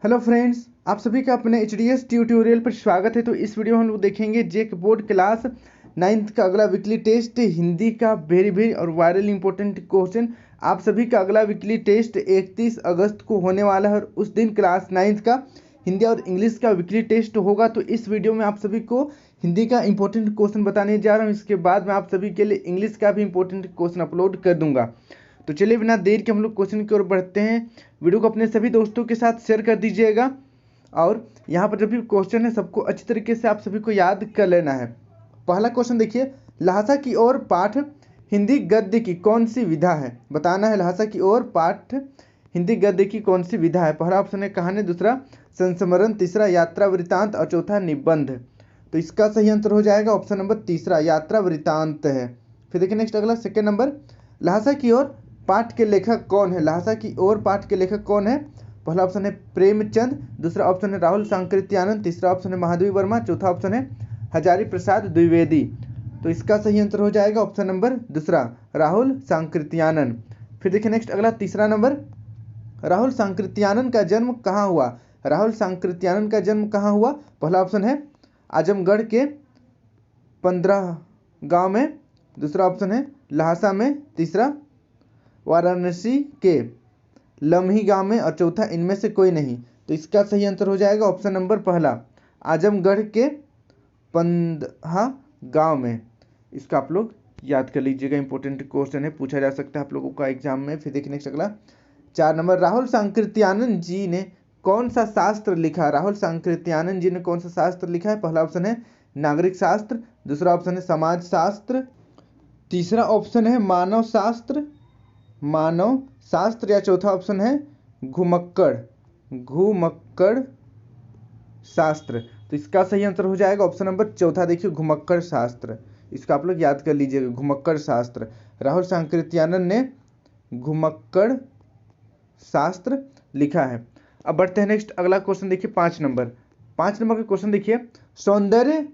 Hello friends, आप सभी का अपने एच ट्यूटोरियल पर स्वागत है। तो इस वीडियो में हम लोग देखेंगे जेक बोर्ड क्लास 9th का अगला वीकली टेस्ट हिंदी का वेरी और वायरल इंपॉर्टेंट क्वेश्चन। आप सभी का अगला वीकली टेस्ट 31 अगस्त को होने वाला है और उस दिन क्लास 9th का हिंदी और इंग्लिश का वीकली टेस्ट होगा। तो इस वीडियो में आप सभी को हिंदी का इंपॉर्टेंट क्वेश्चन बताने जा रहा हूँ। इसके बाद मैं आप सभी के लिए इंग्लिश का भी इंपॉर्टेंट क्वेश्चन अपलोड कर दूंगा। तो चलिए बिना देर के हम लोग क्वेश्चन की ओर बढ़ते हैं। वीडियो को अपने सभी दोस्तों के साथ शेयर कर दीजिएगा और यहाँ पर जो भी क्वेश्चन है सबको अच्छी तरीके से आप सभी को याद कर लेना है। पहला क्वेश्चन देखिए, लहासा की ओर पाठ हिंदी गद्य की कौन सी विधा है? बताना है लहासा की ओर पाठ हिंदी गद्य की कौन सी विधा है। पहला ऑप्शन है कहानी, दूसरा संस्मरण, तीसरा यात्रा वृत्तांत और चौथा निबंध। तो इसका सही आंसर हो जाएगा ऑप्शन नंबर तीसरा, यात्रा वृत्तांत है। फिर देखिए नेक्स्ट अगला सेकेंड नंबर, लहासा की ओर पाठ के लेखक कौन है? लहासा की ओर पाठ के लेखक कौन है? पहला ऑप्शन है प्रेमचंद, दूसरा ऑप्शन है राहुल सांकृत्यानंद, तीसरा ऑप्शन है महादेवी वर्मा, चौथा ऑप्शन है हजारी प्रसाद द्विवेदी। तो इसका सही आंसर हो जाएगा ऑप्शन नंबर दूसरा, राहुल सांकृत्यानंद। फिर देखिए नेक्स्ट अगला तीसरा नंबर, राहुल सांकृत्यानंद का जन्म कहाँ हुआ? राहुल सांकृत्यानंद का जन्म कहाँ हुआ? पहला ऑप्शन है आजमगढ़ के 15 गांव में, दूसरा ऑप्शन है लहासा में, तीसरा वाराणसी के लम्ही गांव में और चौथा इनमें से कोई नहीं। तो इसका सही आंसर हो जाएगा ऑप्शन नंबर पहला, आजमगढ़ के 15 गांव में। इसका आप लोग याद कर लीजिएगा, इंपॉर्टेंट क्वेश्चन है, पूछा जा सकता है आप लोगों का एग्जाम में। फिर देखिए नेक्स्ट अगला 4 नंबर, राहुल सांकृत्यानंद जी ने कौन सा शास्त्र लिखा? राहुल सांकृत्यानंद जी ने कौन सा शास्त्र लिखा है? पहला ऑप्शन है नागरिक शास्त्र, दूसरा ऑप्शन है समाज शास्त्र, तीसरा ऑप्शन है मानव शास्त्र या चौथा ऑप्शन है घुमक्कड़ शास्त्र। तो इसका सही आंसर हो जाएगा ऑप्शन नंबर चौथा, देखिए घुमक्कड़ शास्त्र। इसका आप लोग याद कर लीजिएगा, घुमक्कड़ शास्त्र। राहुल सांकृत्यानंद ने घुमक्कड़ शास्त्र लिखा है। अब बढ़ते हैं नेक्स्ट अगला क्वेश्चन देखिए 5 नंबर का क्वेश्चन देखिए, सौंदर्य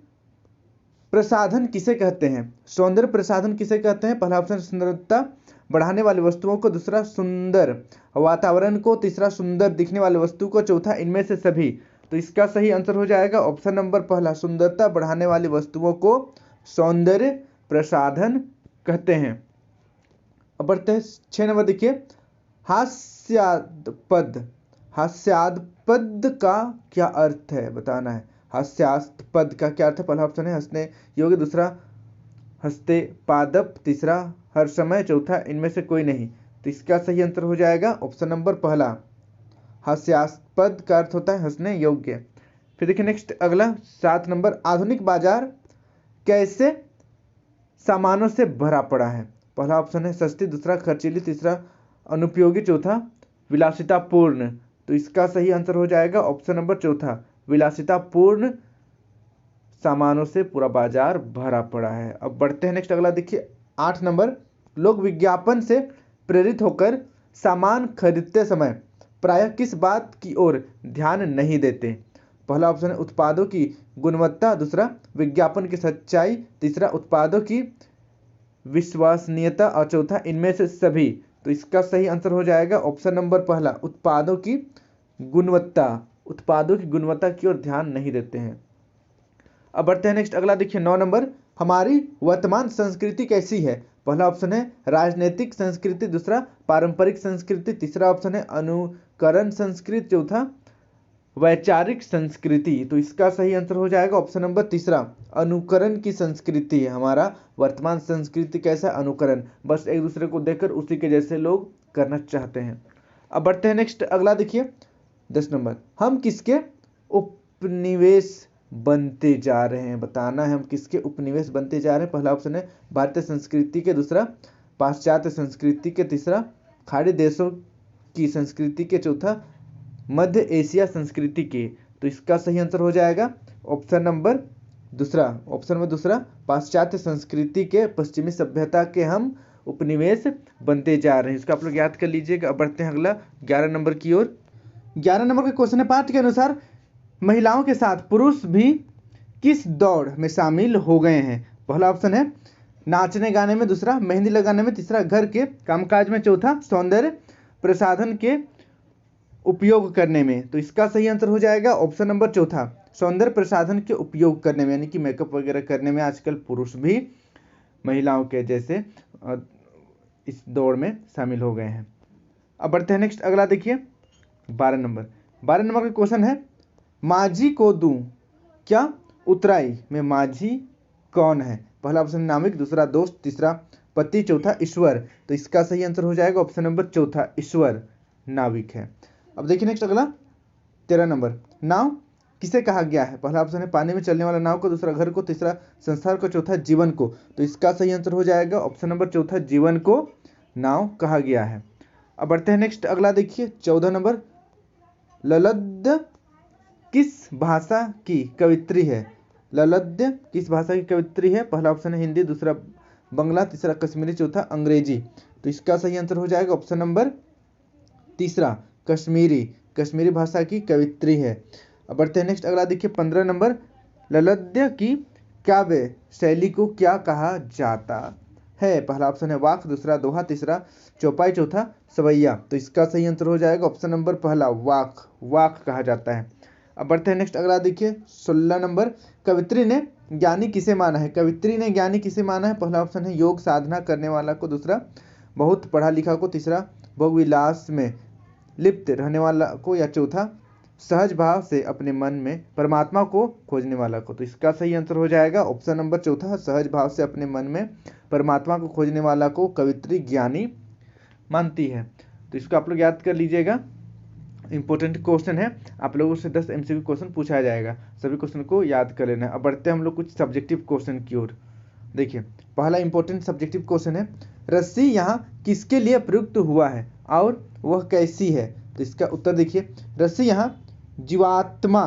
प्रसाधन किसे कहते हैं? सौंदर्य प्रसाधन किसे कहते हैं? पहला ऑप्शन सुंदरता बढ़ाने वाली वस्तुओं को, दूसरा सुंदर वातावरण को, तीसरा सुंदर दिखने वाली वस्तु को, चौथा इनमें से सभी। तो इसका सही आंसर हो जाएगा ऑप्शन नंबर पहला, सुंदरता बढ़ाने वाली वस्तुओं को सौंदर्य प्रसाधन कहते हैं। अब बढ़ते हैं 6 नंबर देखिए, हास्यास्पद का क्या अर्थ है? बताना है हास्यास्पद का क्या अर्थ है। पहला ऑप्शन है हंसने योग्य, दूसरा हंसते पादप, तीसरा हर समय, चौथा इनमें से कोई नहीं। तो इसका सही आंसर हो जाएगा ऑप्शन नंबर पहला, हास्यास्पद का अर्थ होता है हंसने योग्य। फिर देखिए नेक्स्ट अगला 7 नंबर, आधुनिक बाजार कैसे सामानों से भरा पड़ा है? पहला ऑप्शन है सस्ती, दूसरा खर्चीली, तीसरा अनुपयोगी, चौथा विलासितापूर्ण। तो इसका सही आंसर हो जाएगा ऑप्शन नंबर चौथा, विलासितापूर्ण सामानों से पूरा बाजार भरा पड़ा है। अब बढ़ते हैं नेक्स्ट अगला देखिए 8 नंबर, लोग विज्ञापन से प्रेरित होकर सामान खरीदते समय प्रायः किस बात की ओर ध्यान नहीं देते? पहला ऑप्शन है उत्पादों की गुणवत्ता, दूसरा विज्ञापन की सच्चाई, तीसरा उत्पादों की विश्वसनीयता और चौथा इनमें से सभी। तो इसका सही आंसर हो जाएगा ऑप्शन नंबर पहला, उत्पादों की गुणवत्ता की ओर ध्यान नहीं देते हैं। अब बढ़ते हैं नेक्स्ट अगला देखिए 9 नंबर, हमारी वर्तमान संस्कृति कैसी है? पहला ऑप्शन है राजनीतिक संस्कृति, दूसरा पारंपरिक संस्कृति, तीसरा ऑप्शन है अनुकरण संस्कृति, चौथा वैचारिक संस्कृति। तो इसका सही आंसर हो जाएगा ऑप्शन नंबर तीसरा, अनुकरण की संस्कृति है। हमारा वर्तमान संस्कृति कैसा? अनुकरण, बस एक दूसरे को देखकर उसी के जैसे लोग करना चाहते हैं। अब बढ़ते हैं नेक्स्ट अगला देखिए 10 नंबर, हम किसके उपनिवेश बनते जा रहे हैं? बताना है हम किसके उपनिवेश बनते जा रहे हैं। पहला ऑप्शन है भारतीय संस्कृति के, दूसरा पाश्चात्य संस्कृति के, तीसरा खाड़ी देशों की संस्कृति के, चौथा मध्य एशिया संस्कृति के। तो इसका सही आंसर हो जाएगा ऑप्शन नंबर दूसरा, पाश्चात्य संस्कृति के, पश्चिमी सभ्यता के हम उपनिवेश बनते जा रहे हैं। इसका आप लोग याद कर लीजिएगा। अब बढ़ते हैं अगला 11 नंबर की ओर। 11 नंबर का क्वेश्चन है, पाठ के अनुसार महिलाओं के साथ पुरुष भी किस दौड़ में शामिल हो गए हैं? पहला ऑप्शन है नाचने गाने में, दूसरा मेहंदी लगाने में, तीसरा घर के कामकाज में, चौथा सौंदर्य प्रसाधन के उपयोग करने में, तो इसका सही आंसर हो जाएगा ऑप्शन नंबर चौथा, सौंदर्य प्रसाधन के उपयोग करने में, यानी कि मेकअप वगैरह करने में आजकल पुरुष भी महिलाओं के जैसे इस दौड़ में शामिल हो गए हैं। अब बढ़ते हैं नेक्स्ट, अगला देखिए 12 नंबर का क्वेश्चन है, माझी को दूं क्या उतराई में माझी कौन है? पहला ऑप्शन नाविक, दूसरा दोस्त, तीसरा पति, चौथा ईश्वर। तो इसका सही आंसर हो जाएगा ऑप्शन नंबर चौथा, ईश्वर नाविक है। अब देखिए नेक्स्ट अगला 13 नंबर, नाव किसे कहा गया है? पहला ऑप्शन है पानी में चलने वाला नाव को, दूसरा घर को, तीसरा संसार को, चौथा जीवन को। तो इसका सही आंसर हो जाएगा ऑप्शन नंबर चौथा, जीवन को नाव कहा गया है। अब बढ़ते हैं नेक्स्ट, अगला देखिए 14 नंबर, ललद्य किस भाषा की कवित्री है? ललद्य किस भाषा की कवित्री है? पहला ऑप्शन है हिंदी, दूसरा बंगला, तीसरा कश्मीरी, चौथा अंग्रेजी। तो इसका सही आंसर हो जाएगा ऑप्शन नंबर तीसरा, कश्मीरी भाषा की कवित्री है। अब बढ़ते हैं नेक्स्ट, अगला देखिए 15 नंबर, ललद्य की काव्य शैली को क्या कहा जाता है? पहला ऑप्शन है वाक, दूसरा दोहा, तीसरा चौपाई, चौथा सवैया। तो इसका सही आंसर हो जाएगा ऑप्शन नंबर पहला, वाक कहा जाता है। अब बढ़ते हैं नेक्स्ट, अगला देखिए 16 नंबर, कवित्री ने ज्ञानी किसे माना है? कवित्री ने ज्ञानी किसे माना है? पहला ऑप्शन है योग साधना करने वाला को, दूसरा बहुत पढ़ा लिखा को, तीसरा भोग विलास में लिप्त रहने वाला को, या चौथा सहज भाव से अपने मन में परमात्मा को खोजने वाला को। तो इसका सही आंसर हो जाएगा ऑप्शन नंबर चौथा, सहज भाव से अपने मन में परमात्मा को खोजने वाला को कवित्री ज्ञानी मानती है। तो इसको आप लोग याद कर लीजिएगा, इंपॉर्टेंट क्वेश्चन है, आप लोगों से 10 MCQ क्वेश्चन पूछा जाएगा, सभी क्वेश्चन को याद कर लेना है। अब बढ़ते हैं हम लोग कुछ सब्जेक्टिव क्वेश्चन की ओर। देखिए पहला इंपॉर्टेंट सब्जेक्टिव क्वेश्चन है, रस्सी यहाँ किसके लिए प्रयुक्त हुआ है और वह कैसी है? तो इसका उत्तर देखिए, रस्सी यहाँ जीवात्मा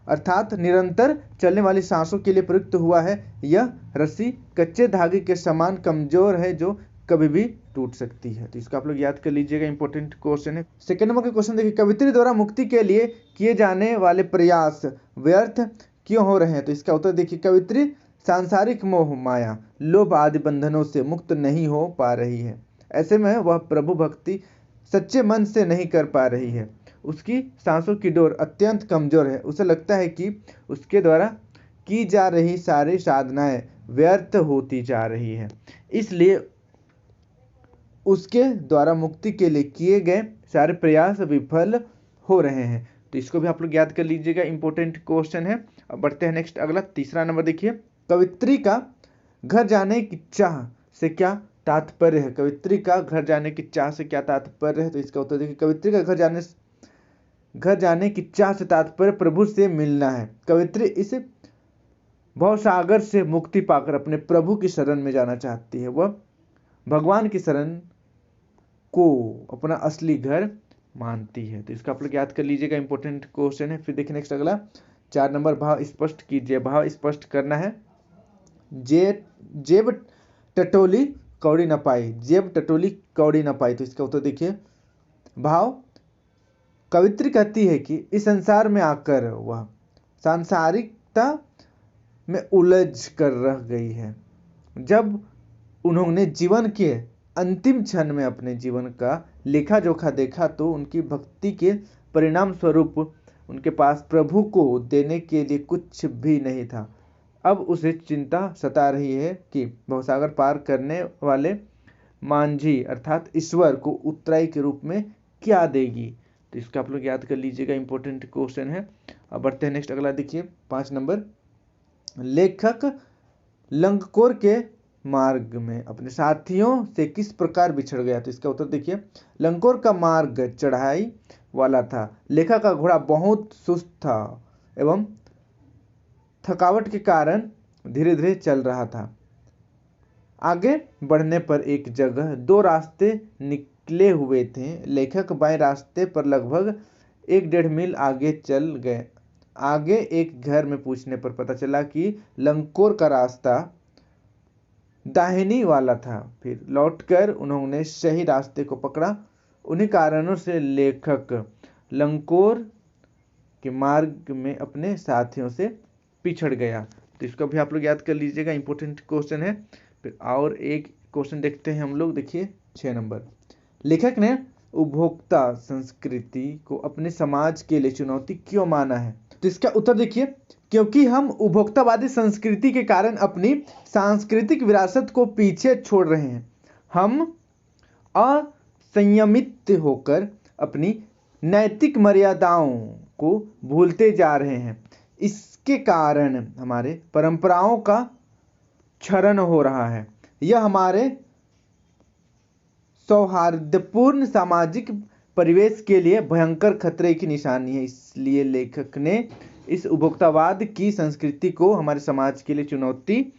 अर्थात निरंतर चलने वाली सांसों के लिए प्रयुक्त हुआ है। यह रस्सी कच्चे धागे के समान कमजोर है जो कभी भी टूट सकती है। तो इसका आप लोग याद कर लीजिएगा, इंपॉर्टेंट क्वेश्चन है। सेकंड नंबर का क्वेश्चन देखिए, कवित्री द्वारा मुक्ति के लिए किए जाने वाले प्रयास व्यर्थ क्यों हो रहे हैं? तो इसका उत्तर देखिए, कवित्री सांसारिक मोह माया लोभ आदि बंधनों से मुक्त नहीं हो पा रही है। ऐसे में वह प्रभु भक्ति सच्चे मन से नहीं कर पा रही है। उसकी सांसों की डोर अत्यंत कमजोर है। उसे लगता है कि उसके द्वारा की जा रही सारी साधनाएं व्यर्थ होती जा रही है, इसलिए उसके द्वारा मुक्ति के लिए किए गए सारे प्रयास विफल हो रहे हैं। तो इसको भी आप लोग याद कर लीजिएगा, इंपॉर्टेंट क्वेश्चन है। अब बढ़ते हैं नेक्स्ट, अगला तीसरा नंबर देखिए, कवित्री का घर जाने की चाह से क्या तात्पर्य है? कवित्री का घर जाने की चाह से क्या तात्पर्य है? तो इसका उत्तर देखिए, कवित्री का घर जाने की चाह से तात्पर्य प्रभु से मिलना है। कवित्री इस भवसागर से मुक्ति पाकर अपने प्रभु की शरण में जाना चाहती है। वह भगवान की शरण को अपना असली घर मानती है। तो इसका आप लोग याद कर लीजिएगा, इंपॉर्टेंट क्वेश्चन है। फिर देखिए नेक्स्ट अगला 4 नंबर, भाव स्पष्ट कीजिए। भाव स्पष्ट करना है, जेब टटोली कौड़ी न पाई, जेब टटोली कौड़ी न पाई। तो इसका उत्तर देखिए, भाव कवित्री कहती है कि इस संसार में आकर वह सांसारिकता में उलझ कर रह गई है। जब उन्होंने जीवन के अंतिम क्षण में अपने जीवन का लेखा जोखा देखा तो उनकी भक्ति के परिणाम स्वरूप उनके पास प्रभु को देने के लिए कुछ भी नहीं था। अब उसे चिंता सता रही है कि भवसागर पार करने वाले मांझी अर्थात ईश्वर को उत्तराई के रूप में क्या देगी। तो इसका आप लोग याद कर लीजिएगा, इंपॉर्टेंट क्वेश्चन है। अब बढ़ते हैं नेक्स्ट अगला देखिए 5 नंबर, लेखक लंगकोर के मार्ग में अपने साथियों से किस प्रकार बिछड़ गया? तो इसका उत्तर देखिए, लंगकोर का मार्ग चढ़ाई वाला था। लेखक का घोड़ा बहुत सुस्त था एवं थकावट के कारण धीरे धीरे चल रहा था। आगे बढ़ने पर एक जगह 2 रास्ते निकले हुए थे। लेखक बाएं रास्ते पर लगभग 1.5 मील आगे चल गए। आगे एक घर में पूछने पर पता चला कि लंगकोर का रास्ता दाहिनी वाला था। फिर लौटकर उन्होंने सही रास्ते को पकड़ा। उन्हीं कारणों से लेखक लंगकोर के मार्ग में अपने साथियों से पिछड़ गया। तो इसको भी आप लोग याद कर लीजिएगा, इंपॉर्टेंट क्वेश्चन है। फिर और एक क्वेश्चन देखते हैं हम लोग, देखिए 6 नंबर, लेखक ने उपभोक्ता संस्कृति को अपने समाज के लिए चुनौती क्यों माना है? तो इसका उत्तर देखिए, क्योंकि हम उपभोक्तावादी संस्कृति के कारण अपनी सांस्कृतिक विरासत को पीछे छोड़ रहे हैं। हम असंयमित होकर अपनी नैतिक मर्यादाओं को भूलते जा रहे हैं। इसके कारण हमारे परंपराओं का क्षरण हो रहा है। यह हमारे सौहार्दपूर्ण सामाजिक परिवेश के लिए भयंकर खतरे की निशानी है। इसलिए लेखक ने इस उपभोक्तावाद की संस्कृति को हमारे समाज के लिए चुनौती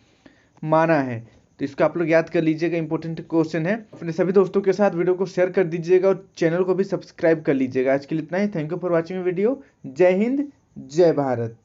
माना है। तो इसको आप लोग याद कर लीजिएगा, इंपॉर्टेंट क्वेश्चन है। अपने सभी दोस्तों के साथ वीडियो को शेयर कर दीजिएगा और चैनल को भी सब्सक्राइब कर लीजिएगा। आज के लिए इतना ही। Thank you for watching video. जय हिंद, जय भारत।